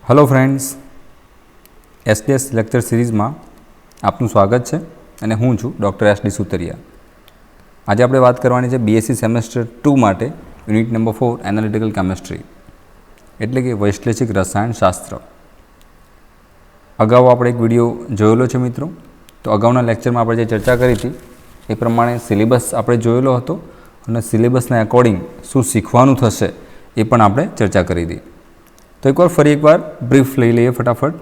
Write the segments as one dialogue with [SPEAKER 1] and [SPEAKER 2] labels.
[SPEAKER 1] Hello friends, SDS lecture series में आपનું स्वागत है અને હું છું ડૉક્ટર એસ ડી સુતરિયા। આજે આપણે વાત કરવાની છે બીએસસી સેમેસ્ટર 2 માટે યુનિટ નંબર 4 એનાલિટિકલ કેમિસ્ટ્રી એટલે કે વૈશ્લેષિક રસાયણશાસ્ત્ર। અગાઉ આપણે એક વિડીયો જોયેલો છે મિત્રો, તો અગાઉના લેક્ચરમાં આપણે જે ચર્ચા કરી હતી એ પ્રમાણે સિલેબસ આપણે જોયેલો હતો અને સિલેબસના એકોર્ડિંગ શું શીખવાનું થશે એ પણ આપણે ચર્ચા કરી હતી। तो एक बार ब्रीफ लई लीए फटाफट।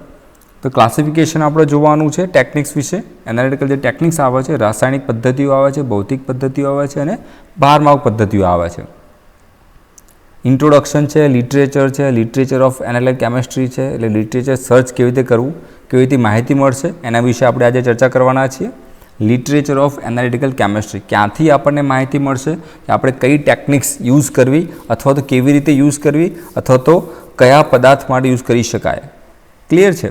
[SPEAKER 1] तो क्लासिफिकेशन आपणे जोवानुं छे टेक्निक्स विषे। एनालिटिकल जे टेक्निक्स आवे छे, रासायणिक पद्धतिओ आवे छे, भौतिक पद्धतिओ आवे छे अने बारमार्क पद्धतिओ आवे छे। इंट्रोडक्शन छे, लिटरेचर ऑफ एनालिटिकल केमिस्ट्री छे, एटले लिटरेचर सर्च केवी रीते करवुं, केवी रीते माहिती मळशे एना विषे आपणे आजे चर्चा करवाना छीए। लिटरेचर ऑफ एनालिटिकल केमिस्ट्री क्यांथी आपणे माहिती मळशे के आपणे कई टेक्निक्स यूज करवी अथवा तो केवी रीते यूज करवी अथवा तो कया पदार्थ माटे यूज करी शकाय। क्लियर है?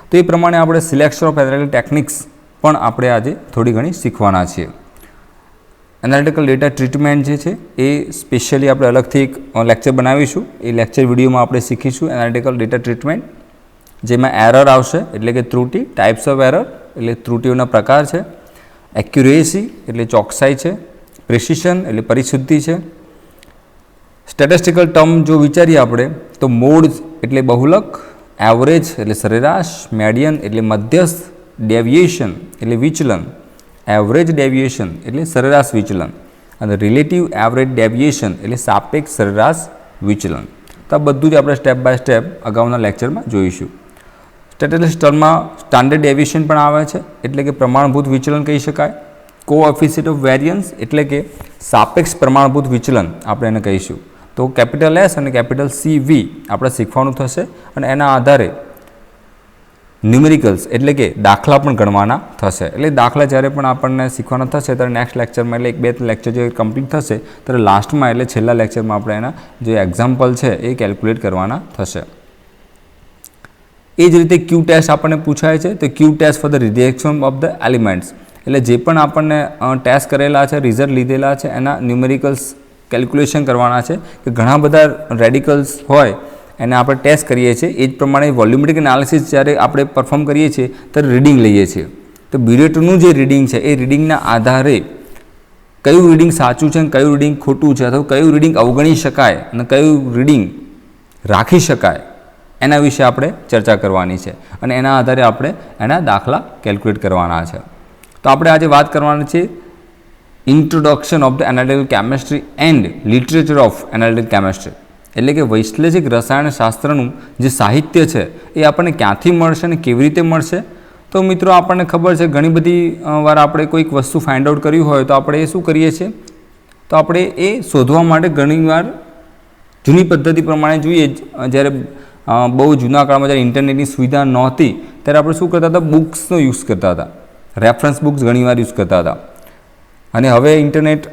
[SPEAKER 1] तो ये प्रमाणे आपणे सिलेक्शन ऑफ एनालिटिकल टेक्निक्स पण आपणे आजे थोड़ी घणी शीखवाना छीए। एनालिटिकल डेटा ट्रीटमेंट जे छे ए स्पेशियली आपणे अलगथी एक लेक्चर बनावीशुं। ए लेक्चर विडियोमां आपणे शीखीशुं एनालिटिकल डेटा ट्रीटमेंट, जेमां एरर आवशे एटले के त्रुटि, टाइप्स ऑफ एरर एटले त्रुटिओना प्रकार छे, एक्युरेसी एटले चोकसाई छे, प्रिसिशन एटले परिशुद्धि छे। स्टेटिस्टिकल टर्म जो विचारीए आपणे तो मोड एटले बहुलक, एवरेज एटले सरेराश, मीडियन एटले मध्यस्थ, डेविएशन एटले विचलन, एवरेज डेविएशन एटले सरेराश विचलन अने रिलेटिव एवरेज डेविएशन एटले सापेक्ष सरेराश विचलन। तो आ बधुं ज आपणे स्टेप बाय स्टेप अगाउना लेक्चरमां जोईशुं। स्टेटिस्टिकल टर्ममां स्टांडर्ड डेविएशन पण आवे छे एटले के प्रमाणभूत विचलन कही शकाय। कोएफिशिएंट ऑफ वेरियन्स एटले के सापेक्ष प्रमाणभूत विचलन आपणे एने कहीशुं। तो कैपिटल एस और कैपिटल सी वी आपणे शीखवानुं थशे अने एना आधारे न्यूमेरिकल्स एटले के दाखला पण गणवाना थशे। एटले दाखला ज्यारे पण आपणने शीखवाना थशे त्यारे नेक्स्ट लेक्चरमां एटले एक बे लेक्चर जे कम्प्लीट थशे त्यारे लास्टमां एटले छेल्ला लेक्चरमां आपणे एना जे एक्जाम्पल छे ए केल्क्युलेट करवाना थशे। ए ज रीते क्यू टेस्ट आपणे पूछाय छे तो क्यू test for the reaction of the elements एटले जे पण आपणे टेस्ट करेला छे, रिजल्ट लीधेला छे एना न्यूमेरिकल्स केल्क्युलेशन करवाना है कि घणा बधा रेडिकल्स होय एने आपणे टेस्ट करीए छीए। ए ज प्रमाणे वॉल्यूमेट्रिक एनालिसिस ज्यारे आपणे परफॉर्म करीए छीए त्यारे रीडिंग लईए छीए। तो बीरेटोनुं जे रीडिंग छे ए रीडिंगना आधारे कयुं रीडिंग साचुं छे, कयुं रीडिंग खोटुं छे अथवा कयुं रीडिंग अवगणी शकाय अने कयुं रीडिंग राखी शकाय एना विषे आपणे चर्चा करवानी छे अने एना आधारे आपणे एना दाखला केल्क्युलेट करवाना छे। तो आपणे आजे वात करवानी छे introduction of the analytical chemistry and literature of analytical chemistry एटले के वैश्लेषिक रसायणशास्त्रनुं जे साहित्य छे ए आपणे क्यांथी मळशे अने केवी रीते मळशे। तो मित्रों आपणे खबर छे घणी बधी वार आपणे कोईक वस्तु फाइंड आउट करवी होय तो आपणे शुं करीए छीए, तो आपणे ए शोधवा माटे घणीवार जूनी पद्धति प्रमाणे जोईए। ज्यारे बहु जूना काळमां ज्यारे इंटरनेटनी सुविधा नहोती त्यारे आपणे शुं करता हता, बुक्सनो यूज करता हता, रेफरन्स बुक्स घणीवार यूज करता हता। અને હવે ઇન્ટરનેટ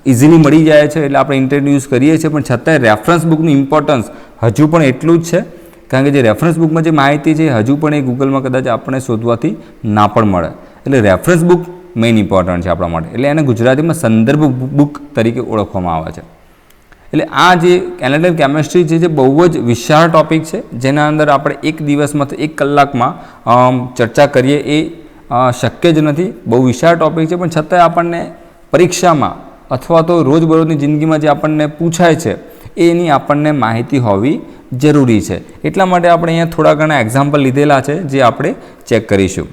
[SPEAKER 1] ઇઝીલી મળી જાય છે એટલે આપણે ઇન્ટરનેટ યુઝ કરીએ છીએ, પણ છતાંય રેફરન્સ બુકનું ઇમ્પોર્ટન્સ હજુ પણ એટલું જ છે, કારણ કે જે રેફરન્સ બુકમાં જે માહિતી છે હજુ પણ એ ગૂગલમાં કદાચ આપણને શોધવાથી ના પણ મળે। એટલે રેફરન્સ બુક મેઇન ઇમ્પોર્ટન્ટ છે આપણા માટે, એટલે એને ગુજરાતીમાં સંદર્ભ બુક તરીકે ઓળખવામાં આવે છે। એટલે આ જે એનાલિટિકલ કેમિસ્ટ્રી છે જે બહુ જ વિશાળ ટોપિક છે, જેના અંદર આપણે એક દિવસમાં તો 1 કલાકમાં ચર્ચા કરીએ એ शक्य ज नहीं। बहु विशाल टॉपिक है, छतांय आपने परीक्षा में अथवा तो रोजबरोजनी जिंदगी में जो आपने पूछाय है एनी आपने माहिती होवी जरूरी है। एटला माटे आपणे अहींया थोड़ा घणा एक्जाम्पल लीधेला है जे आपणे चेक करीशुं।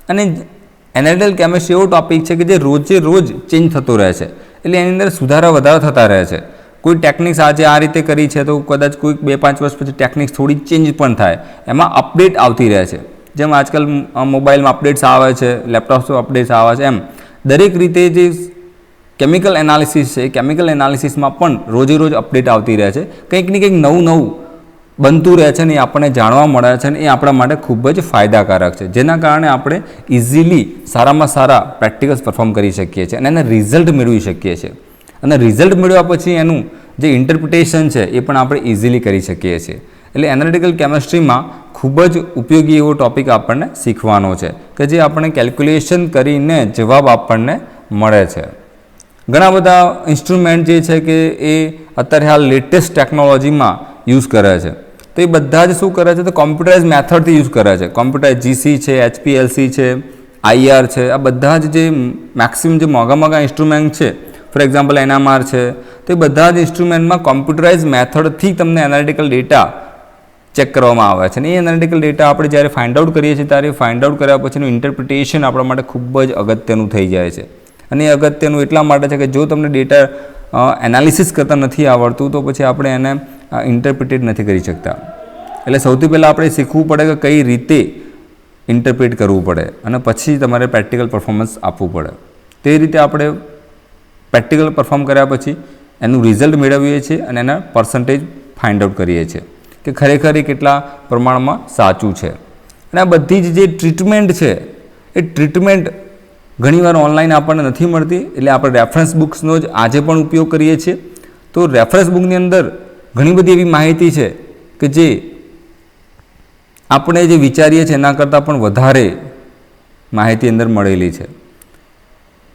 [SPEAKER 1] अने एनालिटिकल केमिस्ट्री एवो टॉपिक है कि जे रोजे रोज चेन्ज थतो रहे छे, एटले एनी अंदर सुधारा वधारा थता रहे छे। कोई टेक्निक्स आज आ रीते करी है तो कदाच कोई 2-5 वर्ष पछी टेक्निक्स थोड़ी चेन्ज पण थाय, एमां अपडेट आवती रहे छे। जेम आजकल मोबाइल में अपडेट्स आवे छे, लैपटॉप्स में अपडेट्स आवे छे, एम दरेक रीते जे केमिकल एनालिसिस है, केमिकल एनालिसिस में पण रोजे रोज अपडेट आती रहे छे। कंईक ने कंईक नवुं नवुं बनतुं रहे छे ने आपणे जाणवा मळे छे ने ए आपणा माटे खूब ज फायदाकारक छे, जेना कारणे आपणे इजीली सारामां सारा प्रेक्टिकल्स परफॉर्म करी शकीए छीए अने एना रिजल्ट मेळवी शकीए छीए। अने रिजल्ट मेळव्या पछी एनुं जे इंटरप्रिटेशन छे ए पण आपणे इजीली करी शकीए छीए। એટલે એનાલિટિકલ કેમિસ્ટ્રીમાં ખૂબ જ ઉપયોગી એવો ટોપિક આપણને શીખવાનો છે કે જે આપણે કેલ્ક્યુલેશન કરીને જવાબ આપણને મળે છે। ઘણા બધા ઇન્સ્ટ્રુમેન્ટ જે છે કે એ અત્યારે હાલ લેટેસ્ટ ટેકનોલોજીમાં યુઝ કરે છે। તો એ બધા જ શું કરે છે તો કોમ્પ્યુટરાઇઝ મેથડથી યુઝ કરે છે. કોમ્પ્યુટરાઇઝ GC છે, HPLC છે, IR છે, આ બધા જ જે મેક્સિમમ જે મોંઘા ઇન્સ્ટ્રુમેન્ટ છે, ફોર એક્ઝામ્પલ NMR છે, તો એ બધા જ ઇન્સ્ટ્રુમેન્ટમાં કોમ્પ્યુટરાઇઝ મેથડથી તમને એનાલિટિકલ ડેટા ચેક કરવામાં આવે છે. અને એ એનાલિટિકલ ડેટા આપણે જ્યારે ફાઇન્ડ આઉટ કરીએ છીએ ત્યારે ફાઇન્ડ આઉટ કર્યા પછીનું ઇન્ટરપ્રિટેશન આપણા માટે ખૂબ જ અગત્યનું થઈ જાય છે. અને એ અગત્યનું એટલા માટે છે કે જો તમને ડેટા એનાલિસિસ કરતાં નથી આવડતું તો પછી આપણે એને ઇન્ટરપ્રિટેટ નથી કરી શકતા. એટલે સૌથી પહેલાં આપણે શીખવું પડે કે કઈ રીતે ઇન્ટરપ્રિટ કરવું પડે અને પછી તમારે પ્રેક્ટિકલ પરફોર્મન્સ આપવું પડે. તે રીતે આપણે પ્રેક્ટિકલ પરફોર્મ કર્યા પછી એનું રિઝલ્ટ મેળવીએ છીએ અને એના પર્સન્ટેજ ફાઇન્ડ આઉટ કરીએ છીએ કે ખરેખર એ કેટલા પ્રમાણમાં સાચું છે. અને આ બધી જ જે ટ્રીટમેન્ટ છે એ ટ્રીટમેન્ટ ઘણીવાર ઓનલાઈન આપણને નથી મળતી, એટલે આપણે રેફરન્સ બુક્સનો જ આજે પણ ઉપયોગ કરીએ છીએ. તો રેફરન્સ બુકની અંદર ઘણી બધી એવી માહિતી છે કે જે આપણે જે વિચારીએ છીએ એના કરતાં પણ વધારે માહિતી અંદર મળેલી છે.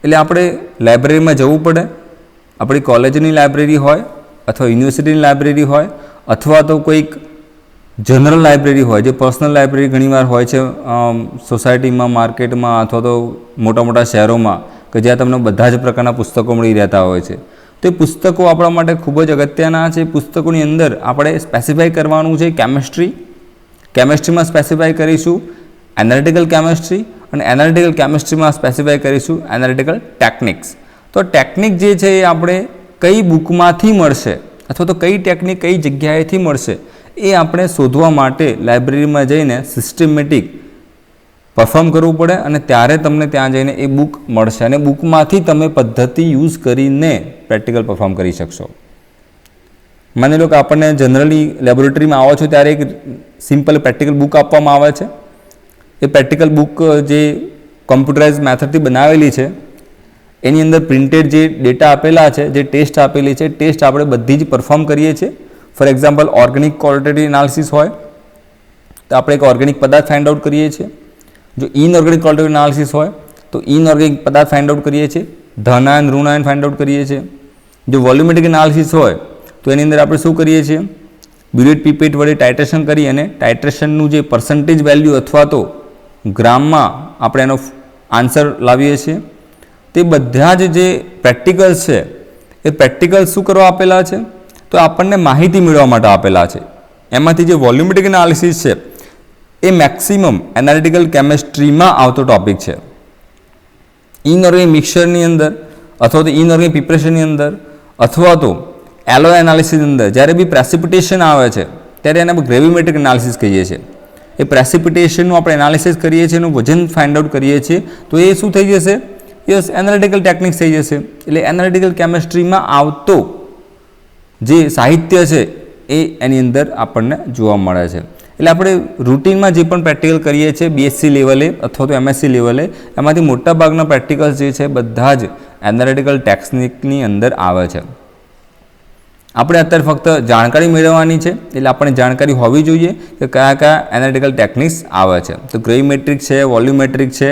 [SPEAKER 1] એટલે આપણે લાઇબ્રેરીમાં જવું પડે, આપણી કોલેજની લાઇબ્રેરી હોય અથવા યુનિવર્સિટીની લાઇબ્રેરી હોય અથવા તો કોઈક જનરલ લાઇબ્રેરી હોય, જે પર્સનલ લાઇબ્રેરી ઘણીવાર હોય છે સોસાયટીમાં, માર્કેટમાં અથવા તો મોટા મોટા શહેરોમાં કે જ્યાં તમને બધા જ પ્રકારના પુસ્તકો મળી રહેતા હોય છે. તો એ પુસ્તકો આપણા માટે ખૂબ જ અગત્યના છે. પુસ્તકોની અંદર આપણે સ્પેસિફાઈ કરવાનું છે કેમેસ્ટ્રીમાં સ્પેસિફાઈ કરીશું એનાલિટિકલ કેમેસ્ટ્રી અને એનાલિટિકલ કેમેસ્ટ્રીમાં સ્પેસિફાઈ કરીશું એનાલિટિકલ ટેકનિક્સ. તો ટેકનિક જે છે એ આપણે કઈ બુકમાંથી મળશે અથવા તો કઈ ટેકનિક કઈ જગ્યાએથી મળશે એ આપણે શોધવા માટે લાઇબ્રેરીમાં જઈને સિસ્ટમેટિક પરફોર્મ કરવું પડે અને ત્યારે તમને ત્યાં જઈને એ બુક મળશે અને બુકમાંથી તમે પદ્ધતિ યુઝ કરીને પ્રેક્ટિકલ પરફોર્મ કરી શકશો. માની લો કે આપણને જનરલી લેબોરેટરીમાં આવો છો ત્યારે એક સિમ્પલ પ્રેક્ટિકલ બુક આપવામાં આવે છે. એ પ્રેક્ટિકલ બુક જે કોમ્પ્યુટરાઇઝ મેથડથી બનાવેલી છે એની અંદર પ્રિન્ટેડ જે ડેટા આપેલા છે, જે ટેસ્ટ આપેલી છે, ટેસ્ટ આપણે બધી જ પરફોર્મ કરીએ છીએ. For example organic qualitative analysis હોય તો આપણે એક ઓર્ગેનિક પદાર્થ ફાઇન્ડ આઉટ કરીએ છીએ. જો ઇનઓર્ગેનિક ક્વોલિટેટિવ એનાલિસિસ હોય તો ઇનઓર્ગેનિક પદાર્થ ફાઇન્ડ આઉટ કરીએ છીએ, ધનાયન ઋણાયન ફાઇન્ડ આઉટ કરીએ છીએ. જો વોલ્યુમેટ્રિક એનાલિસિસ હોય તો એની અંદર આપણે શું કરીએ છીએ, બ્યુરેટ પીપેટ વડે ટાઇટ્રેશન કરી અને ટાઇટ્રેશનનું જે પર્સન્ટેજ વેલ્યુ અથવા તો ગ્રામમાં આપણે એનો આન્સર લાવીએ છીએ. તે બધા જ જે પ્રેક્ટિકલ્સ છે એ પ્રેક્ટિકલ્સ શું કરવા આપેલા છે તો આપણને માહિતી મેળવવા માટે આપેલા છે. એમાંથી જે વોલ્યુમેટ્રિક એનાલિસિસ છે એ મેક્સિમમ એનાલિટિકલ કેમેસ્ટ્રીમાં આવતો ટોપિક છે. ઇનઓર્ગેનિક મિક્સચરની અંદર અથવા તો ઇનઓર્ગેનિક પ્રિપરેશનની અંદર અથવા તો એલો એનાલિસિસની અંદર જ્યારે બી પ્રેસિપિટેશન આવે છે ત્યારે એને ગ્રેવિમેટ્રિક એનાલિસિસ કહીએ છીએ. એ પ્રેસિપિટેશનનું આપણે એનાલિસિસ કરીએ છીએ, એનું વજન ફાઇન્ડ આઉટ કરીએ છીએ તો એ શું થઈ જશે, યસ એનાલિટિકલ ટેકનિક્સ થઈ જશે. એટલે એનાલિટિકલ કેમેસ્ટ્રીમાં આવતો જે સાહિત્ય છે એ એની અંદર આપણને જોવા મળે છે. એટલે આપણે રૂટીનમાં જે પણ પ્રેક્ટિકલ કરીએ છીએ BSc લેવલે અથવા તો MSc લેવલે એમાંથી મોટાભાગના પ્રેક્ટિકલ્સ જે છે બધા જ એનાલિટિકલ ટેકનિકની અંદર આવે છે. આપણે અત્યારે ફક્ત જાણકારી મેળવવાની છે, એટલે આપણને જાણકારી હોવી જોઈએ કે કયા કયા એનાલિટિકલ ટેકનિક્સ આવે છે. તો ગ્રેવિમેટ્રિક છે, વોલ્યુમેટ્રિક છે,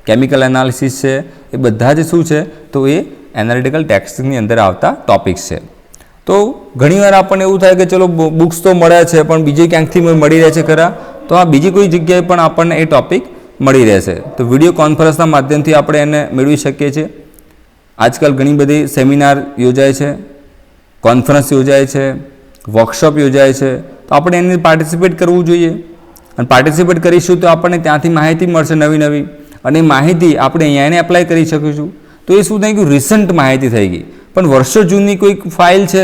[SPEAKER 1] કેમિકલ એનાલિસિસ છે, એ બધા જ શું છે તો એ એનાલિટિકલ ટેક્સની અંદર આવતા ટોપિક્સ છે. તો ઘણીવાર આપણને એવું થાય કે ચલો બુક્સ તો મળે છે પણ બીજે ક્યાંકથી મળી રહે છે ખરા, તો આ બીજી કોઈ જગ્યાએ પણ આપણને એ ટોપિક મળી રહેશે. તો વિડીયો કોન્ફરન્સના માધ્યમથી આપણે એને મેળવી શકીએ છીએ. આજકાલ ઘણી બધી સેમિનાર યોજાય છે, કોન્ફરન્સ યોજાય છે, વર્કશોપ યોજાય છે, તો આપણે એની પાર્ટિસિપેટ કરવું જોઈએ. અને પાર્ટિસિપેટ કરીશું તો આપણને ત્યાંથી માહિતી મળશે નવી નવી, અને માહિતી આપણે અહીંયા એને એપ્લાય કરી શકીશું. તો એ શું થઈ ગયું, રિસન્ટ માહિતી થઈ ગઈ. પણ વર્ષો જૂની કોઈક ફાઇલ છે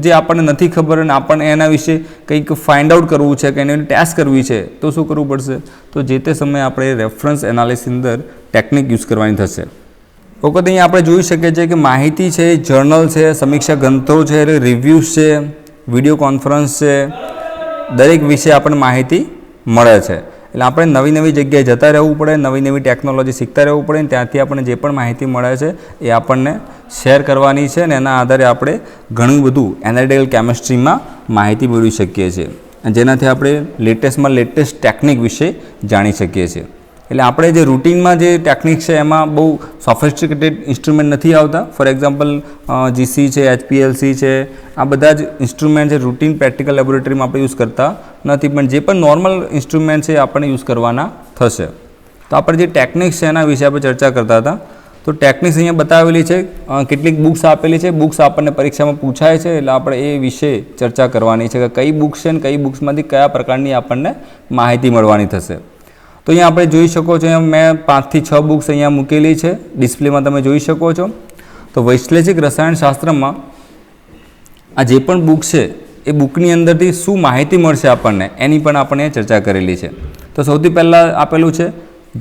[SPEAKER 1] જે આપણને નથી ખબર અને આપણને એના વિશે કંઈક ફાઇન્ડ આઉટ કરવું છે કે એને ટેસ્ટ કરવી છે તો શું કરવું પડશે, તો જે તે સમયે આપણે રેફરન્સ એનાલિસિસ અંદર ટેકનિક યુઝ કરવાની થશે. વખત અહીંયા આપણે જોઈ શકીએ છીએ કે માહિતી છે, જર્નલ છે, સમીક્ષા ગ્રંથો છે, રિવ્યૂઝ છે, વિડીયો કોન્ફરન્સ છે, દરેક વિશે આપણને માહિતી મળે છે. એટલે આપણે નવી નવી જગ્યાએ જતા રહેવું પડે, નવી નવી ટેકનોલોજી શીખતા રહેવું પડે, અને ત્યાંથી આપણને જે પણ માહિતી મળે છે એ આપણને શેર કરવાની છે અને એના આધારે આપણે ઘણું બધું એનાલિટિકલ કેમેસ્ટ્રીમાં માહિતી મેળવી શકીએ છીએ, જેનાથી આપણે લેટેસ્ટમાં લેટેસ્ટ ટેકનિક વિશે જાણી શકીએ છીએ. એટલે આપણે જે રૂટીનમાં જે ટેકનિક છે એમાં બહુ સોફિસ્ટિકેટેડ ઇન્સ્ટ્રુમેન્ટ નથી આવતા. ફોર એક્ઝામ્પલ જીસી છે, HPLC છે, આ બધા જ ઇન્સ્ટ્રુમેન્ટ છે રૂટીન પ્રેક્ટિકલ લેબોરેટરીમાં આપણે યુઝ કરતા નથી, પણ જે પણ નોર્મલ ઇન્સ્ટ્રુમેન્ટ છે એ આપણે યુઝ કરવાના થશે. તો આપણે જે ટેકનિક્સ છે એના વિશે આપણે ચર્ચા કરતા હતા. તો ટેકનિક્સ અહીંયા બતાવેલી છે, કેટલીક બુક્સ આપેલી છે, બુક્સ આપણને પરીક્ષામાં પૂછાય છે એટલે આપણે એ વિશે ચર્ચા કરવાની છે કે કઈ બુક્સ છે ને કઈ બુક્સમાંથી કયા પ્રકારની આપણને માહિતી મળવાની થશે. તો અહીંયા આપણે જોઈ શકો છો, અહીંયા મેં 5 થી 6 બુક્સ અહીંયા મૂકેલી છે, ડિસ્પ્લેમાં તમે જોઈ શકો છો. તો વૈશ્લેષિક રસાયણશાસ્ત્રમાં આ જે પણ બુક છે એ બુકની અંદરથી શું માહિતી મળશે આપણને એની પણ આપણે ચર્ચા કરેલી છે. તો સૌથી પહેલાં આપેલું છે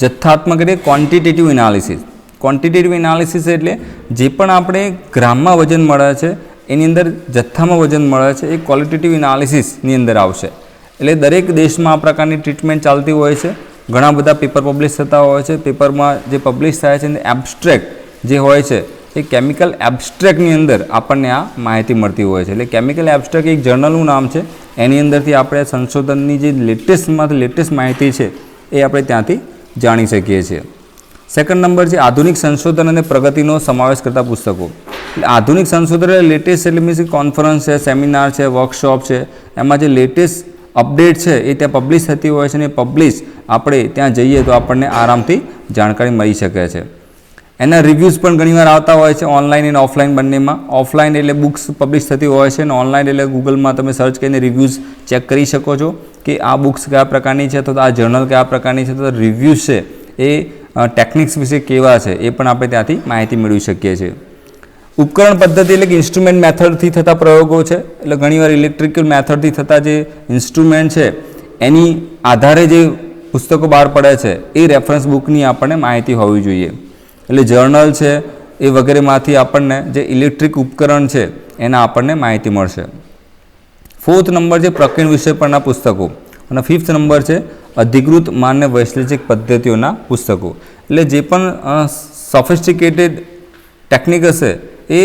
[SPEAKER 1] જથ્થાત્મક એટલે ક્વોન્ટિટેટિવ એનાલિસિસ. ક્વોન્ટિટેટિવ એનાલિસિસ એટલે જે પણ આપણે ગ્રામમાં વજન મળે છે એની અંદર જથ્થામાં વજન મળે છે એ ક્વોલિટેટિવ એનાલિસિસની અંદર આવશે. એટલે દરેક દેશમાં આ પ્રકારની ટ્રીટમેન્ટ ચાલતી હોય છે, ઘણા બધા પેપર પબ્લિશ થતા હોય છે. પેપરમાં જે પબ્લિશ થાય છે એને એબ્સ્ટ્રેક્ટ જે હોય છે એ કેમિકલ એબ્સ્ટ્રેક્ટની અંદર આપણને આ માહિતી મળતી હોય છે. એટલે કેમિકલ એબ્સ્ટ્રેક્ટ એક જર્નલનું નામ છે, એની અંદરથી આપણે સંશોધનની જે લેટેસ્ટ માહિતી છે એ આપણે ત્યાંથી જાણી શકીએ છીએ. સેકન્ડ નંબર છે આધુનિક સંશોધન અને પ્રગતિનો સમાવેશ કરતા પુસ્તકો. એટલે આધુનિક સંશોધન એટલે લેટેસ્ટ એટલે મીન્સ કોન્ફરન્સ છે, સેમિનાર છે, વર્કશોપ છે, એમાં જે લેટેસ્ટ અપડેટ છે એ ત્યાં પબ્લિશ થતી હોય છે અને એ પબ્લિશ આપણે ત્યાં જઈએ તો આપણને આરામથી જાણકારી મળી શકે છે. એના રિવ્યૂઝ પણ ઘણીવાર આવતા હોય છે ઓનલાઈન અને ઓફલાઈન બંનેમાં. ઓફલાઈન એટલે બુક્સ પબ્લિશ થતી હોય છે અને ઓનલાઈન એટલે ગૂગલમાં તમે સર્ચ કરીને રિવ્યૂઝ ચેક કરી શકો છો કે આ બુક્સ કયા પ્રકારની છે, તો આ જર્નલ કયા પ્રકારની છે, તો રિવ્યૂઝ છે એ ટેકનિક્સ વિશે કેવા છે એ પણ આપણે ત્યાંથી માહિતી મેળવી શકીએ છીએ. ઉપકરણ પદ્ધતિ એટલે કે ઇન્સ્ટ્રુમેન્ટ મેથડથી થતા પ્રયોગો છે. એટલે ઘણીવાર ઇલેક્ટ્રિકલ મેથડથી થતા જે ઇન્સ્ટ્રુમેન્ટ છે એની આધારે જે પુસ્તકો બહાર પડે છે એ રેફરન્સ બુકની આપણને માહિતી હોવી જોઈએ. એટલે જર્નલ છે એ વગેરેમાંથી આપણને જે ઇલેક્ટ્રિક ઉપકરણ છે એના આપણને માહિતી મળશે. 4th નંબર છે પ્રકીર્ણ વિષય પરના પુસ્તકો અને 5th નંબર છે અધિકૃત માન્ય વૈશ્લેષિક પદ્ધતિઓના પુસ્તકો. એટલે જે પણ સોફિસ્ટિકેટેડ ટેકનિક હશે એ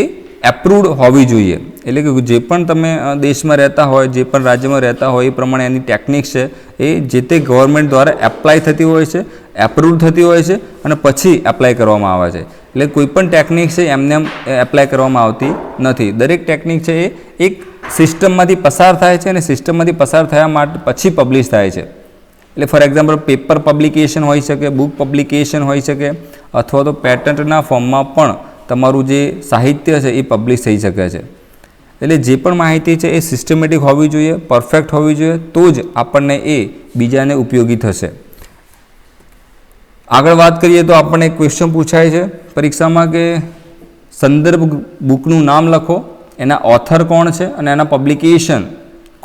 [SPEAKER 1] એપ્રુવડ હોવી જોઈએ. એટલે કે જે પણ તમે દેશમાં રહેતા હોય, જે પણ રાજ્યમાં રહેતા હોય એ પ્રમાણે એની ટેકનિક છે એ જે તે ગવર્મેન્ટ દ્વારા એપ્લાય થતી હોય છે, એપ્રુવડ થતી હોય છે અને પછી એપ્લાય કરવામાં આવે છે. એટલે કોઈ પણ ટેકનિક છે એમને એમ એપ્લાય કરવામાં આવતી નથી. દરેક ટેકનિક છે એ એક સિસ્ટમમાંથી પસાર થાય છે અને સિસ્ટમમાંથી પસાર થયા માટે પછી પબ્લિશ થાય છે. એટલે ફોર એક્ઝામ્પલ પેપર પબ્લિકેશન હોઈ શકે, બુક પબ્લિકેશન હોઈ શકે, અથવા તો પેટન્ટના ફોર્મમાં પણ તમારું જે સાહિત્ય છે એ પબ્લિશ થઈ શકે છે. એટલે જે પણ માહિતી છે એ સિસ્ટમેટિક હોવી જોઈએ, પરફેક્ટ હોવી જોઈએ, તો જ આપણને એ બીજાને ઉપયોગી થશે. આગળ વાત કરીએ તો આપણને એક ક્વેશ્ચન પૂછાય છે પરીક્ષામાં કે સંદર્ભ બુકનું નામ લખો, એના ઓથર કોણ છે અને એના પબ્લિકેશન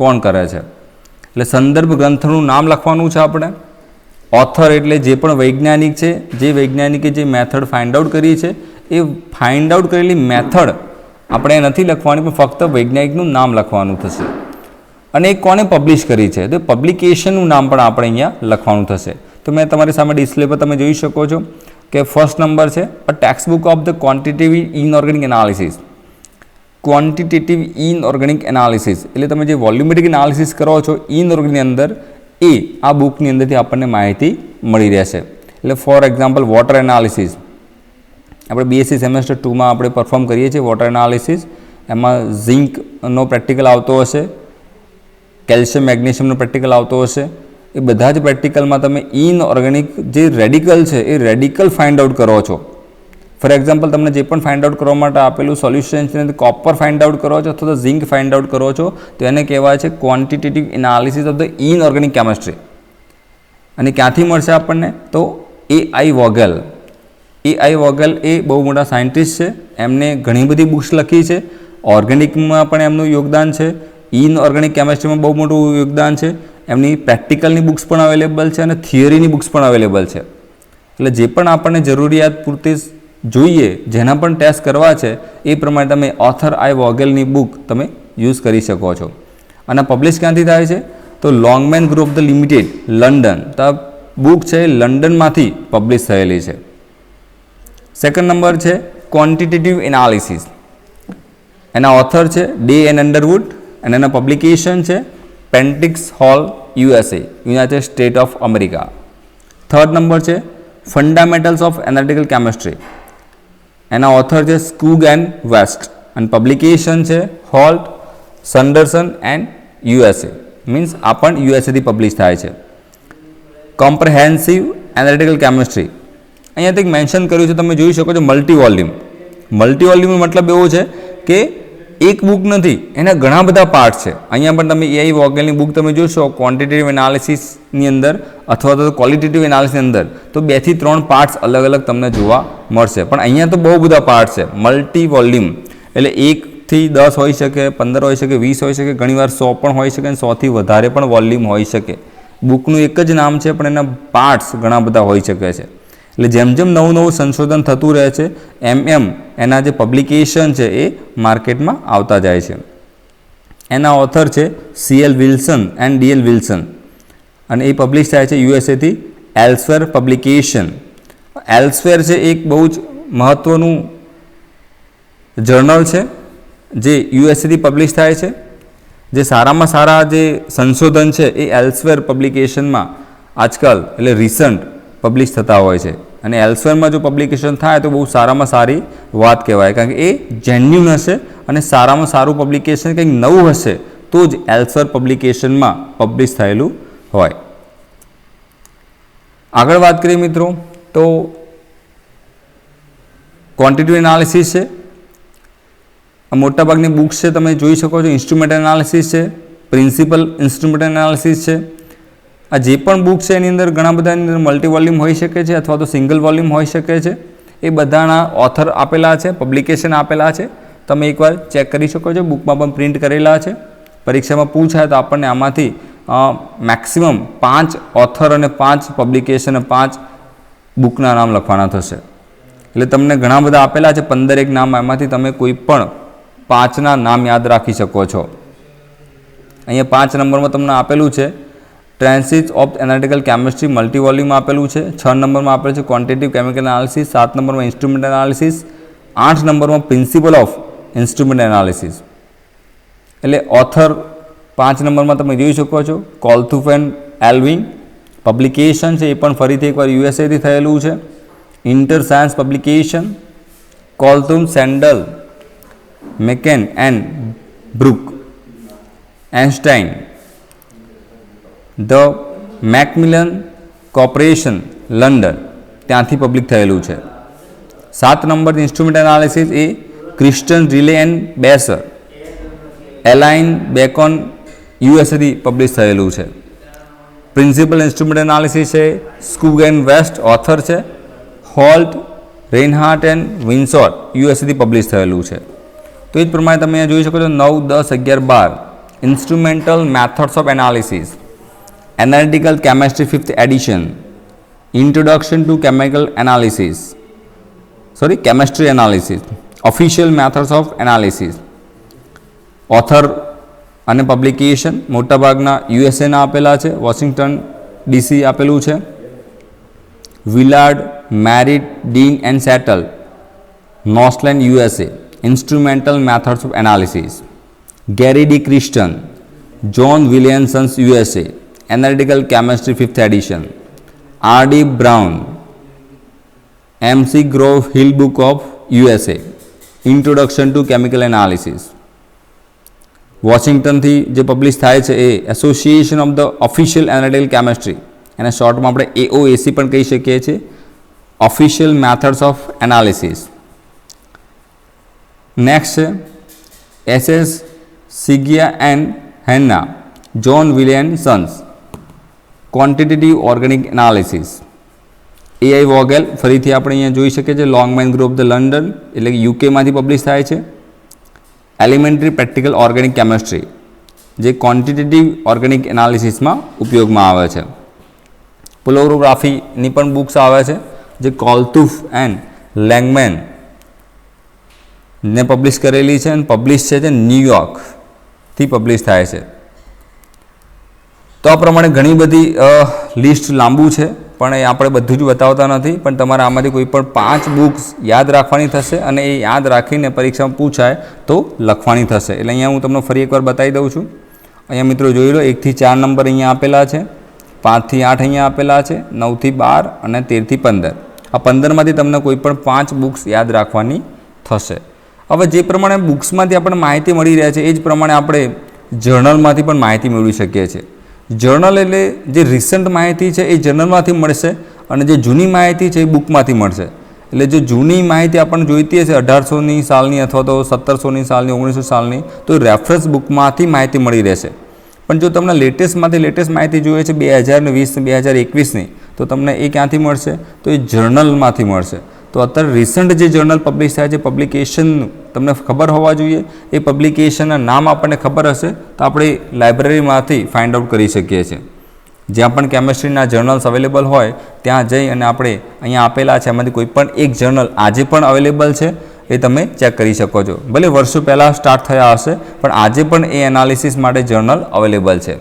[SPEAKER 1] કોણ કરે છે. એટલે સંદર્ભ ગ્રંથનું નામ લખવાનું છે આપણે. ઓથર એટલે જે પણ વૈજ્ઞાનિક છે, જે વૈજ્ઞાનિકે જે મેથડ ફાઇન્ડ આઉટ કરી છે એ ફાઇન્ડ આઉટ કરેલી મેથડ આપણે નથી લખવાની, પણ ફક્ત વૈજ્ઞાનિકનું નામ લખવાનું થશે. અને એ કોને પબ્લિશ કરી છે તો પબ્લિકેશનનું નામ પણ આપણે અહીંયા લખવાનું થશે. તો મેં તમારી સામે ડિસ્પ્લે પર તમે જોઈ શકો છો કે ફર્સ્ટ નંબર છે a text book of the quantitative inorganic analysis. Quantitative inorganic analysis એટલે તમે જે વોલ્યુમેટ્રિક એનાલિસિસ કરો છો ઇનઓર્ગેનિકની અંદર એ આ બુકની અંદરથી આપણને માહિતી મળી રહેશે. એટલે ફોર એક્ઝામ્પલ વોટર એનાલિસિસ આપણે બીએસસી સેમેસ્ટર 2માં આપણે પરફોર્મ કરીએ છીએ વોટર એનાલિસિસ. એમાં ઝિંકનો પ્રેક્ટિકલ આવતો હશે, કેલ્શિયમ મેગ્નેશિયમનો પ્રેક્ટિકલ આવતો હશે. એ બધા જ પ્રેક્ટિકલમાં તમે ઇનઓર્ગેનિક જે રેડિકલ છે એ રેડિકલ ફાઇન્ડ આઉટ કરો છો. ફોર એક્ઝામ્પલ તમને જે પણ ફાઇન્ડ આઉટ કરવા માટે આપેલું સોલ્યુશન છે, કોપર ફાઇન્ડ આઉટ કરો છો અથવા તો ઝિંક ફાઇન્ડ આઉટ કરો છો તો એને કહેવાય છે quantitative analysis of the inorganic chemistry. અને ક્યાંથી મળશે આપણને તો AI વોગેલ. AI વોગેલ એ બહુ મોટા સાયન્ટિસ્ટ છે, એમને ઘણી બધી બુક્સ લખી છે. ઓર્ગેનિકમાં પણ એમનું યોગદાન છે, ઇનઓર્ગેનિક કેમિસ્ટ્રીમાં બહુ મોટું યોગદાન છે. એમની પ્રેક્ટિકલની બુક્સ પણ અવેલેબલ છે અને થિયરીની બુક્સ પણ અવેલેબલ છે. એટલે જે પણ આપણને જરૂરિયાત પૂરતી જોઈએ, જેના પણ ટેસ્ટ કરવા છે એ પ્રમાણે તમે ઓથર I વોગેલની બુક તમે યુઝ કરી શકો છો. અને પબ્લિશ ક્યાંથી થાય છે તો Longman group the limited London. તો આ બુક છે લંડનમાંથી પબ્લિશ થયેલી છે. સેકન્ડ નંબર છે ક્વોન્ટિટેટિવ એનાલિસિસ. એના ઓથર છે ડે એન્ડ અંડરવુડ અને એના પબ્લિકેશન છે Prentice Hall USA, United State of America. Third number છે ફંડામેન્ટલ્સ ઓફ એનાલિટિકલ કેમિસ્ટ્રી, એના ઓથર છે સ્કુગ એન્ડ વેસ્ટ, અને પબ્લિકેશન છે હોલ્ટ, સંડરસન એન્ડ યુએસએ, મીન્સ આ પણ યુએસએથી પબ્લિશ થાય છે. કોમ્પ્રિહેન્સિવ એનાલિટિકલ કેમિસ્ટ્રી, અહીંયાથી એક મેન્શન કર્યું છે, તમે જોઈ શકો છો મલ્ટી વોલ્યુમ. મલ્ટી વોલ્યુમનો મતલબ એવો છે કે એક બુક નથી, એના ઘણા બધા પાર્ટ છે. અહીંયા પણ તમે એઆઈ વોગેલની બુક તમે જોશો ક્વોન્ટિટેટિવ એનાલિસિસની અંદર અથવા તો ક્વોલિટેટિવ એનાલિસિસની અંદર, તો 2 થી 3 પાર્ટ્સ અલગ અલગ તમને જોવા મળશે. પણ અહીંયા તો બહુ બધા પાર્ટ છે. મલ્ટી વોલ્યુમ એટલે 1 થી 10 હોઈ શકે, 15 હોઈ શકે, 20 હોઈ શકે, ઘણીવાર 100 પણ હોઈ શકે, અને 100થી વધારે પણ વોલ્યુમ હોઈ શકે. બુકનું એક જ નામ છે પણ એના પાર્ટ્સ ઘણા બધા હોઈ શકે છે. એટલે જેમ જેમ નવું નવું સંશોધન થતું રહે છે એમ એના જે પબ્લિકેશન છે એ માર્કેટમાં આવતા જાય છે. એના ઓથર છે CL Wilson and DL Wilson, અને એ પબ્લિશ થાય છે યુએસએથી એલ્સવેર પબ્લિકેશન. એલ્સવેર છે એક બહુ જ મહત્ત્વનું જર્નલ છે જે યુએસએથી પબ્લિશ થાય છે. જે સારામાં સારા જે સંશોધન છે એ એલ્સવેર પબ્લિકેશનમાં આજકાલ એટલે રિસન્ટ પબ્લિશ થતા હોય છે. અને એલ્સવેરમાં જો પબ્લિકેશન થાય તો બહુ સારામાં સારી વાત કહેવાય, કારણ કે એ જેન્યુન હશે અને સારામાં સારું પબ્લિકેશન કંઈક નવું હશે તો જ એલ્સવેર પબ્લિકેશનમાં પબ્લિશ થયેલું હોય. આગળ વાત કરીએ મિત્રો તો ક્વોન્ટિટેટિવ એનાલિસિસ છે. મોટાભાગની બુક્સ છે તમે જોઈ શકો છો. ઇન્સ્ટ્રુમેન્ટ એનાલિસિસ છે, પ્રિન્સિપલ ઇન્સ્ટ્રુમેન્ટ એનાલિસિસ છે. આ જે પણ બુક છે એની અંદર ઘણા બધાની અંદર મલ્ટી વોલ્યુમ હોઈ શકે છે અથવા તો સિંગલ વોલ્યુમ હોઈ શકે છે. એ બધાના ઓથર આપેલા છે, પબ્લિકેશન આપેલા છે, તમે એકવાર ચેક કરી શકો છો. બુકમાં પણ પ્રિન્ટ કરેલા છે. પરીક્ષામાં પૂછાય તો આપણને આમાંથી મેક્સિમમ 5 ઓથર અને 5 પબ્લિકેશન અને 5 બુકના નામ લખવાના થશે. એટલે તમને ઘણા બધા આપેલા છે, 15 નામ, એમાંથી તમે કોઈ પણ 5ના નામ યાદ રાખી શકો છો. અહીંયા 5 નંબરમાં તમને આપેલું છે treatise of analytical chemistry, multi volume આપેલું છે. 6 નંબરમાં આપેલું છે ક્વોન્ટિટેટિવ કેમિકલ એનાલિસિસ. 7 નંબરમાં ઇન્સ્ટ્રુમેન્ટ એનાલિસિસ. 8 નંબરમાં પ્રિન્સિપલ ઓફ ઇન્સ્ટ્રુમેન્ટ એનાલિસિસ. એટલે ઓથર 5 નંબરમાં તમે જોઈ શકો છો કોલ્થુફ એન્ડ એલ્વિન. પબ્લિકેશન છે એ પણ ફરીથી એકવાર યુએસએથી થયેલું છે. Inter science publication, Kolthoff, Sandell, મેકેન and Bruckenstein, the Macmillan corporation, London, ત્યાંથી પબ્લિક થયેલું છે. 7 નંબર ઇન્સ્ટ્રુમેન્ટ એનાલિસિસ એ Christian Reilley and Besser, Allyn Bacon, યુએસએથી પબ્લિશ થયેલું છે. પ્રિન્સિપલ ઇન્સ્ટ્રુમેન્ટ એનાલિસિસ છે સ્કુગ એન્ડ વેસ્ટ, ઓથર છે હોલ્ટ, રેનહાર્ટ એન્ડ વિન્સોર, યુએસએથી પબ્લિશ થયેલું છે. તો એ જ પ્રમાણે તમે અહીંયા જોઈ શકો છો 9, 10, 11, 12 instrumental methods of analysis, analytical chemistry 5th edition, introduction to chemistry analysis, official methods of analysis. Author અને પબ્લિકેશન મોટાભાગના યુએસએના આપેલા છે. વોશિંગ્ટન DC આપેલું છે. Willard, Merritt, Dean and Settle, Northland, USA, instrumental methods of analysis. Gary D Christian, John Williamsons, USA, analytical chemistry 5th edition. R.D. Brown, MC Grove Hill book of USA, introduction to chemical analysis. વોશિંગ્ટનથી જે publish થાય છે એ association of the official analytical chemistry, એને શોર્ટમાં આપણે AOAC પણ કહી શકીએ છીએ, official methods of analysis. Next છે SS Sigia and Hanna, John Williamsons, quantitative organic analysis. AI Vogel ફરીથી આપણે અહીંયા જોઈ શકીએ છીએ લોંગમેન ગ્રુપ ધ લંડન, એટલે કે યુકેમાંથી પબ્લિશ થાય છે. એલિમેન્ટરી પ્રેક્ટિકલ ઓર્ગેનિક કેમિસ્ટ્રી, જે ક્વોન્ટિટેટિવ ઓર્ગેનિક એનાલિસિસમાં ઉપયોગમાં આવે છે. પોલોગ્રાફીની પણ બુક્સ આવે છે જે કોલ્થુફ એન્ડ લેંગમેન ને પબ્લિશ કરેલી છે અને પબ્લિશ છે જે ન્યૂયોર્કથી પબ્લિશ થાય છે. તો આ પ્રમાણે ઘણી બધી લિસ્ટ લાંબુ છે પણ એ આપણે બધું જ બતાવતા નથી, પણ તમારે આમાંથી કોઈ પણ 5 બુક્સ યાદ રાખવાની થશે અને એ યાદ રાખીને પરીક્ષામાં પૂછાય તો લખવાની થશે. એટલે અહીંયા હું તમને ફરી એકવાર બતાવી દઉં છું. અહીંયા મિત્રો જોઈ લો 1 થી 4 નંબર અહીંયા આપેલા છે. 5 થી 8 અહીંયા આપેલા છે, 9 થી 12 અને 13 થી 15. આ 15માંથી તમને કોઈ પણ 5 બુક્સ યાદ રાખવાની થશે. હવે જે પ્રમાણે બુક્સમાંથી આપણને માહિતી મળી રહે છે એ જ પ્રમાણે આપણે જર્નલમાંથી પણ માહિતી મેળવી શકીએ છીએ. જર્નલ એટલે જે રિસન્ટ માહિતી છે એ જર્નલમાંથી મળશે અને જે જૂની માહિતી છે એ બુકમાંથી મળશે. એટલે જો જૂની માહિતી આપણને જોઈતી હશે 1800ની સાલની અથવા તો 1700ની સાલની, 1900 સાલની, તો રેફરન્સ બુકમાંથી માહિતી મળી રહેશે. પણ જો તમને લેટેસ્ટમાંથી લેટેસ્ટ માહિતી જોઈએ છે 2020 2021ની, તો તમને એ ક્યાંથી મળશે? તો એ જર્નલમાંથી મળશે. તો અત્યારે રિસન્ટ જે જર્નલ પબ્લિશ થાય છે, પબ્લિકેશનનું તમને ખબર હોવા જોઈએ. એ પબ્લિકેશનના નામ આપણને ખબર હશે તો આપણે લાઇબ્રેરીમાંથી ફાઇન્ડ આઉટ કરી શકીએ છીએ. જ્યાં પણ કેમિસ્ટ્રીના જર્નલ્સ અવેલેબલ હોય ત્યાં જઈ અને આપણે અહીંયા આપેલા છે એમાંથી કોઈ પણ એક જર્નલ આજે પણ અવેલેબલ છે એ તમે ચેક કરી શકો છો. ભલે વર્ષો પહેલાં સ્ટાર્ટ થયા હશે પણ આજે પણ એ એનાલિસિસ માટે જર્નલ અવેલેબલ છે.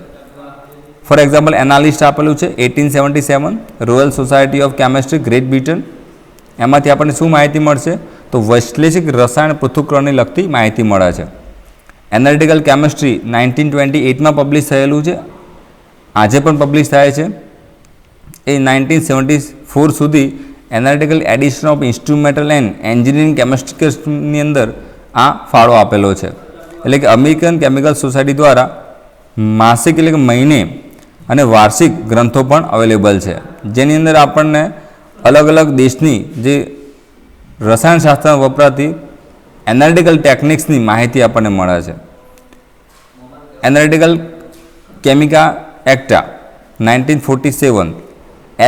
[SPEAKER 1] ફોર એક્ઝામ્પલ એનાલિસ્ટ આપેલું છે 1877, royal society of chemistry, great Britain. એમાંથી આપણને શું માહિતી મળશે? તો વૈશ્લેષિક રસાયણ પૃથ્થકરણને લગતી માહિતી મળે છે. એનાલિટિકલ કેમિસ્ટ્રી 1928માં પબ્લિશ થયેલું છે, આજે પણ પબ્લિશ થાય છે. એ 1974 સુધી analytical edition of instrumental and engineering કેમિસ્ટ્રીની અંદર આ ફાળો આપેલો છે. એટલે કે અમેરિકન કેમિકલ સોસાયટી દ્વારા માસિક એટલે કે મહિને અને વાર્ષિક ગ્રંથો પણ અવેલેબલ છે, જેની અંદર આપણને અલગ અલગ દેશની જે રસાયણશાસ્ત્રમાં વપરાતી એનાલિટિકલ ટેકનિક્સની માહિતી આપણને મળે છે. એનાલિટિકલ કેમિકા એક્ટા 1947,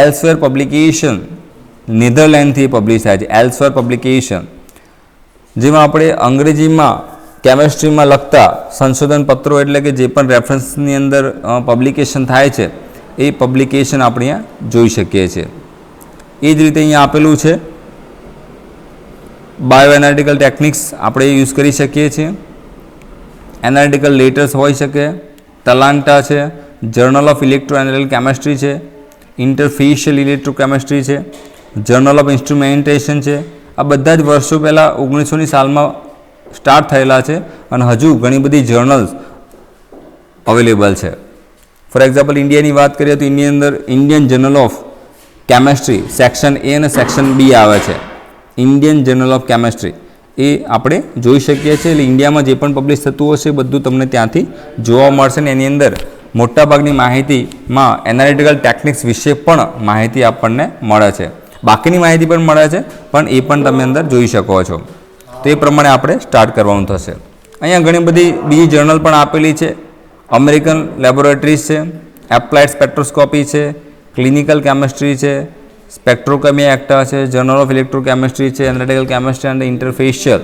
[SPEAKER 1] એલ્સવેર પબ્લિકેશન નેધરલેન્ડથી પબ્લિશ થાય છે. એલ્સવેર પબ્લિકેશન, જેમાં આપણે અંગ્રેજીમાં કેમિસ્ટ્રીમાં લખતા સંશોધન પત્રો એટલે કે જે પણ રેફરન્સની અંદર પબ્લિકેશન થાય છે એ પબ્લિકેશન આપણે અહીંયા જોઈ શકીએ છીએ. એ જ રીતે અહીંયા આપેલું છે બાયો એનાલિટિકલ ટેકનિક્સ આપણે યુઝ કરી શકીએ છીએ. એનાલિટિકલ લેટર્સ હોઈ શકે, ટલાન્ટા છે, journal of electro analytical chemistry છે, ઇન્ટરફેશિયલ ઇલેક્ટ્રોકેમિસ્ટ્રી છે, જર્નલ ઓફ ઇન્સ્ટ્રુમેન્ટેશન છે. આ બધા જ વર્ષો પહેલાં 1900ની સાલમાં સ્ટાર્ટ થયેલા છે અને હજુ ઘણી બધી જર્નલ્સ અવેલેબલ છે. ફોર એક્ઝામ્પલ ઇન્ડિયાની વાત કરીએ તો એની અંદર Indian journal of chemistry section A અને સેક્શન બી આવે છે. ઇન્ડિયન જર્નલ ઓફ કેમિસ્ટ્રી એ આપણે જોઈ શકીએ છીએ. એટલે ઇન્ડિયામાં જે પણ પબ્લિશ થતું હશે બધું તમને ત્યાંથી જોવા મળશે ને એની અંદર મોટાભાગની માહિતીમાં એનાલિટિકલ ટેકનિક્સ વિશે પણ માહિતી આપણને મળે છે. બાકીની માહિતી પણ મળે છે પણ એ પણ તમે અંદર જોઈ શકો છો. તો એ પ્રમાણે આપણે સ્ટાર્ટ કરવાનું થશે. અહીંયા ઘણી બધી બીજી જર્નલ પણ આપેલી છે. અમેરિકન લેબોરેટરીઝ છે, એપ્લાઇડ સ્પેક્ટ્રોસ્કોપી છે, ક્લિનિકલ કેમિસ્ટ્રી છે, સ્પેક્ટ્રોકેમી એક્ટા છે, જર્નલ ઓફ ઇલેક્ટ્રોકેમિસ્ટ્રી છે, એનાલિટિકલ કેમિસ્ટ્રી અને ઇન્ટરફેશિયલ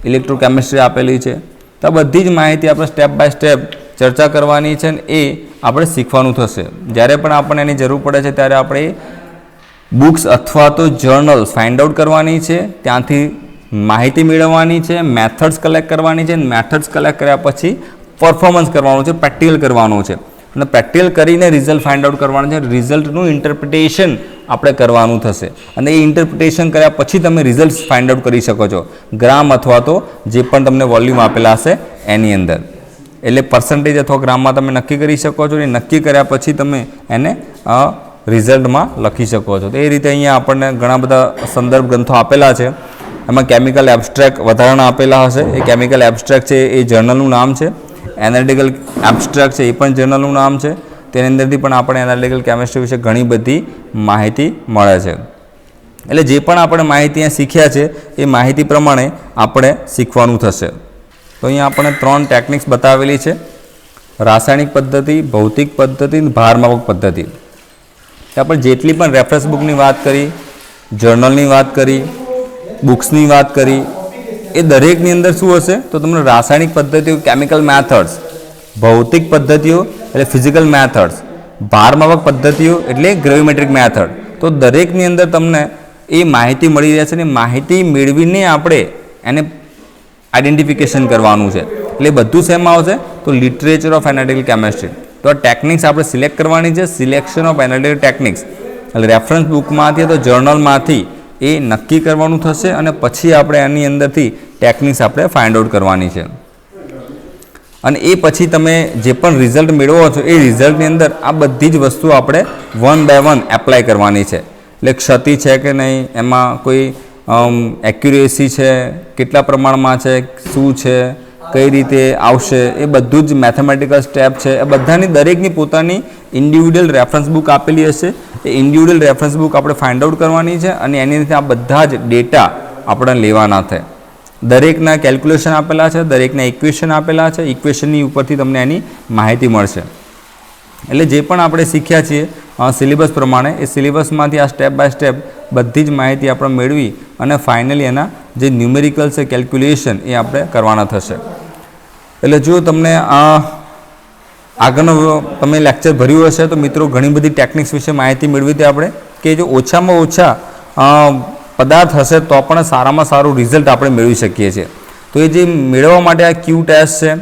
[SPEAKER 1] ઇલેક્ટ્રોકેમિસ્ટ્રી આપેલી છે. તો આ બધી જ માહિતી આપણે સ્ટેપ બાય સ્ટેપ ચર્ચા કરવાની છે અને એ આપણે શીખવાનું થશે. જ્યારે પણ આપણને એની જરૂર પડે છે ત્યારે આપણે બુક્સ અથવા તો જર્નલ્સ ફાઇન્ડ આઉટ કરવાની છે, ત્યાંથી માહિતી મેળવવાની છે, મેથડ્સ કલેક્ટ કરવાની છે. મેથડ્સ કલેક્ટ કર્યા પછી પરફોર્મન્સ કરવાનું છે, પ્રેક્ટિકલ કરવાનું છે અને પ્રેક્ટિકલ કરીને રિઝલ્ટ ફાઇન્ડ આઉટ કરવાનું છે. રિઝલ્ટનું ઇન્ટરપ્રિટેશન આપણે કરવાનું થશે અને એ ઇન્ટરપ્રિટેશન કર્યા પછી તમે રિઝલ્ટ ફાઇન્ડ આઉટ કરી શકો છો ગ્રામ અથવા તો જે પણ તમને વોલ્યુમ આપેલા હશે એની અંદર. એટલે પર્સન્ટેજ અથવા ગ્રામમાં તમે નક્કી કરી શકો છો. એ નક્કી કર્યા પછી તમે એને રિઝલ્ટમાં લખી શકો છો. તો એ રીતે અહીંયા આપણને ઘણા બધા સંદર્ભ ગ્રંથો આપેલા છે. એમાં કેમિકલ એબ્સ્ટ્રેક્ટ વધારાના આપેલા હશે. એ કેમિકલ એબ્સ્ટ્રેક્ટ છે એ જર્નલનું નામ છે. એનાલિટિકલ એબ્સ્ટ્રેક્ટ છે એ પણ જર્નલનું નામ છે. તેની અંદરથી પણ આપણે એનાલિટિકલ કેમિસ્ટ્રી વિશે ઘણી બધી માહિતી મળે છે. એટલે જે પણ આપણે માહિતી અહીંયા શીખ્યા છે એ માહિતી પ્રમાણે આપણે શીખવાનું થશે. તો અહીંયા આપણે 3 ટેકનિક્સ બતાવેલી છે: રાસાયણિક પદ્ધતિ, ભૌતિક પદ્ધતિ અને ભારમાપક પદ્ધતિ. આપણે જેટલી પણ રેફરન્સ બુકની વાત કરી, જર્નલની વાત કરી, બુક્સની વાત કરી, એ દરેકની અંદર શું હશે તો તમને રાસાયણિક પદ્ધતિઓ કેમિકલ મેથડ્સ, ભૌતિક પદ્ધતિઓ એટલે ફિઝિકલ મેથડ્સ, ભારમાપક પદ્ધતિઓ એટલે ગ્રેવિમેટ્રિક મેથડ. તો દરેકની અંદર તમને એ માહિતી મળી રહેશે અને માહિતી મેળવીને આપણે એને આઈડેન્ટિફિકેશન કરવાનું છે. એટલે બધું શેમાં આવશે તો લિટરેચર ઓફ એનાલિટિકલ કેમિસ્ટ્રી. તો આ ટેકનિક્સ આપણે સિલેક્ટ કરવાની છે. સિલેક્શન ઓફ એનાલિટિકલ ટેકનિક્સ એટલે રેફરન્સ બુકમાંથી અથવા જર્નલમાંથી એ નક્કી કરવાનું થશે અને પછી આપણે એની અંદરથી ટેકનિક્સ આપણે ફાઇન્ડ આઉટ કરવાની છે. અને એ પછી તમે જે પણ રિઝલ્ટ મેળવો છો એ રિઝલ્ટની અંદર આ બધી જ વસ્તુ આપણે વન બાય વન એપ્લાય કરવાની છે. એટલે ક્ષતિ છે કે નહીં, એમાં કોઈ એક્યુરેસી છે, કેટલા પ્રમાણમાં છે, શું છે, કઈ રીતે આવશે, એ બધું જ મેથેમેટિકલ સ્ટેપ છે. એ બધાની દરેકની પોતાની ઇન્ડિવિડ્યુઅલ રેફરન્સ બુક આપેલી હશે. એ ઇન્ડિવિડ્યુઅલ રેફરન્સ બુક આપણે ફાઇન્ડ આઉટ કરવાની છે અને એની રીતે આ બધા જ ડેટા આપણે લેવાના છે. દરેકના કેલ્ક્યુલેશન આપેલા છે, દરેકના ઇક્વેશન આપેલા છે. ઇક્વેશનની ઉપરથી તમને એની માહિતી મળશે. એટલે જે પણ આપણે શીખ્યા છીએ સિલેબસ પ્રમાણે એ સિલેબસમાંથી આ સ્ટેપ બાય સ્ટેપ બધી જ માહિતી આપણે મેળવી અને ફાઇનલી એના જે ન્યુમેરિકલ છે કેલ્ક્યુલેશન એ આપણે કરવાના થશે. એટલે જો તમને આગળનો તમે લેક્ચર ભર્યું હશે તો મિત્રો ઘણી બધી ટેકનિક્સ વિશે માહિતી મેળવી હતી આપણે કે જો ઓછામાં ઓછા પદાર્થ હશે તો પણ સારામાં સારું રિઝલ્ટ આપણે મેળવી શકીએ છીએ. તો એ જે મેળવવા માટે આ ક્યુ ટેસ્ટ છે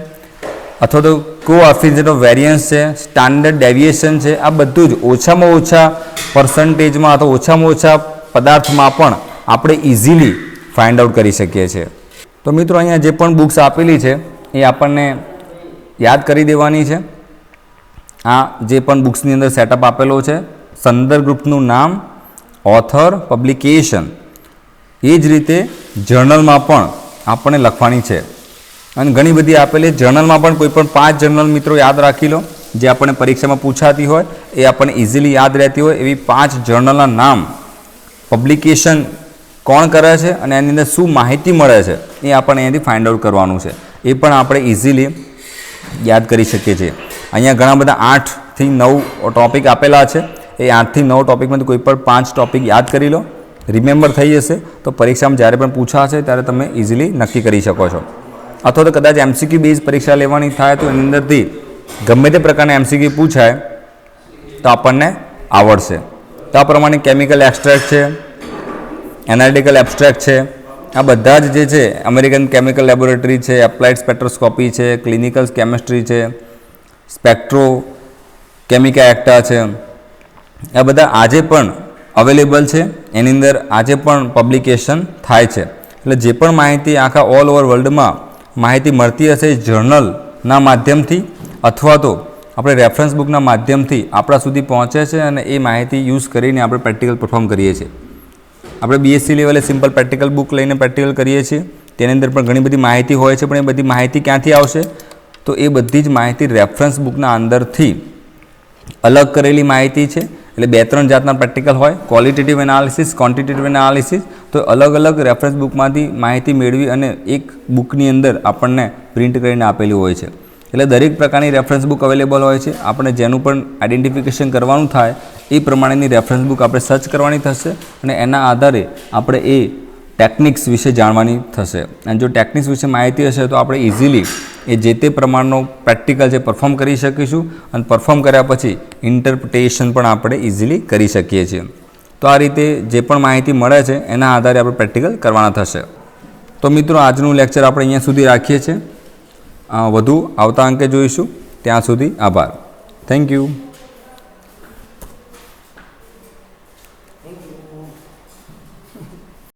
[SPEAKER 1] અથવા તો કોએફિશિયન્ટ ઓફ વેરિયન્સ છે, સ્ટાન્ડર્ડ ડેવિએશન છે, આ બધું જ ઓછામાં ઓછા પર્સન્ટેજમાં અથવા ઓછામાં ઓછા પદાર્થમાં પણ આપણે ઇઝીલી ફાઇન્ડ આઉટ કરી શકીએ છીએ. તો મિત્રો અહીંયા જે પણ બુક્સ આપેલી છે એ આપણને યાદ કરી દેવાની છે. આ જે પણ બુક્સની અંદર સેટઅપ આપેલો છે, સંદર્ભ ગ્રુપનું નામ, ઓથર, પબ્લિકેશન, એ જ રીતે જર્નલમાં પણ આપણને લખવાની છે. અને ઘણી બધી આપેલી જર્નલમાં પણ કોઈ પણ 5 જર્નલ મિત્રો યાદ રાખી લો જે આપણને પરીક્ષામાં પૂછાતી હોય, એ આપણને ઇઝીલી યાદ રહેતી હોય એવી 5 જર્નલના નામ, પબ્લિકેશન કોણ કરે છે અને એની અંદર શું માહિતી મળે છે એ આપણને અહીંયાથી ફાઇન્ડ આઉટ કરવાનું છે. એ પણ આપણે ઇઝીલી યાદ કરી શકીએ છીએ. અહીંયા ઘણા બધા 8 થી 9 ટૉપિક આપેલા છે. એ 8 થી 9 ટૉપિકમાંથી કોઈ પણ 5 ટૉપિક યાદ કરી લો, રિમેમ્બર થઈ જશે તો પરીક્ષામાં જ્યારે પણ પૂછાશે ત્યારે તમે ઇઝીલી નક્કી કરી શકો છો. અથવા તો કદાચ એમસીક્યુ બેઝ પરીક્ષા લેવાની થાય તો એની અંદરથી ગમે તે પ્રકારના એમસીક્યુ પૂછાય તો આપણને આવડશે. તો આ પ્રમાણે કેમિકલ એક્સ્ટ્રેક્ટ છે, એનાલિટિકલ એબ્સ્ટ્રેક્ટ છે, આ બધા જ જે છે અમેરિકન કેમિકલ લેબોરેટરી છે, એપ્લાઇડ સ્પેક્ટ્રોસ્કોપી છે, ક્લિનિકલ કેમિસ્ટ્રી છે, સ્પેક્ટ્રો કેમિકા એક્ટા છે, આ બધા આજે પણ અવેલેબલ છે. એની અંદર આજે પણ પબ્લિકેશન થાય છે. એટલે જે પણ માહિતી આખા ઓલ ઓવર વર્લ્ડમાં માહિતી મળતી હશે જર્નલના માધ્યમથી અથવા તો આપણે રેફરન્સ બુકના માધ્યમથી આપણા સુધી પહોંચે છે અને એ માહિતી યુઝ કરીને આપણે પ્રેક્ટિકલ પરફોર્મ કરીએ છીએ. આપણે બીએસસી લેવલે સિમ્પલ પ્રેક્ટિકલ બુક લઈને પ્રેક્ટિકલ કરીએ છીએ. તેની અંદર પણ ઘણી બધી માહિતી હોય છે, પણ એ બધી માહિતી ક્યાંથી આવશે? તો એ બધી જ માહિતી રેફરન્સ બુકના અંદરથી અલગ કરેલી માહિતી છે. એટલે 2-3 જાતના પ્રેક્ટિકલ હોય, ક્વોલિટેટિવ એનાલિસિસ, ક્વોન્ટિટેટિવ એનાલિસિસ. તો અલગ અલગ રેફરન્સ બુકમાંથી માહિતી મેળવી અને એક બુકની અંદર આપણને પ્રિન્ટ કરીને આપેલી હોય છે. એટલે દરેક પ્રકારની રેફરન્સ બુક અવેલેબલ હોય છે. આપણે જેનું પણ આઈડેન્ટિફિકેશન કરવાનું થાય એ પ્રમાણેની રેફરન્સ બુક આપણે સર્ચ કરવાની થશે અને એના આધારે આપણે એ ટેકનિક્સ વિશે જાણવાની થશે. અને જો ટેકનિક્સ વિશે માહિતી હશે તો આપણે ઇઝીલી એ જે તે પ્રમાણનો પ્રેક્ટિકલ જે પરફોર્મ કરી શકીશું અને પરફોર્મ કર્યા પછી ઇન્ટરપ્રિટેશન પણ આપણે ઇઝીલી કરી શકીએ છીએ. તો આ રીતે જે પણ માહિતી મળે છે એના આધારે આપણે પ્રેક્ટિકલ કરવાના થશે. તો મિત્રો આજનું લેક્ચર આપણે અહીંયા સુધી રાખીએ છીએ. વધુ આવતા અંકે જોઈશું. ત્યાં સુધી આભાર. Thank you.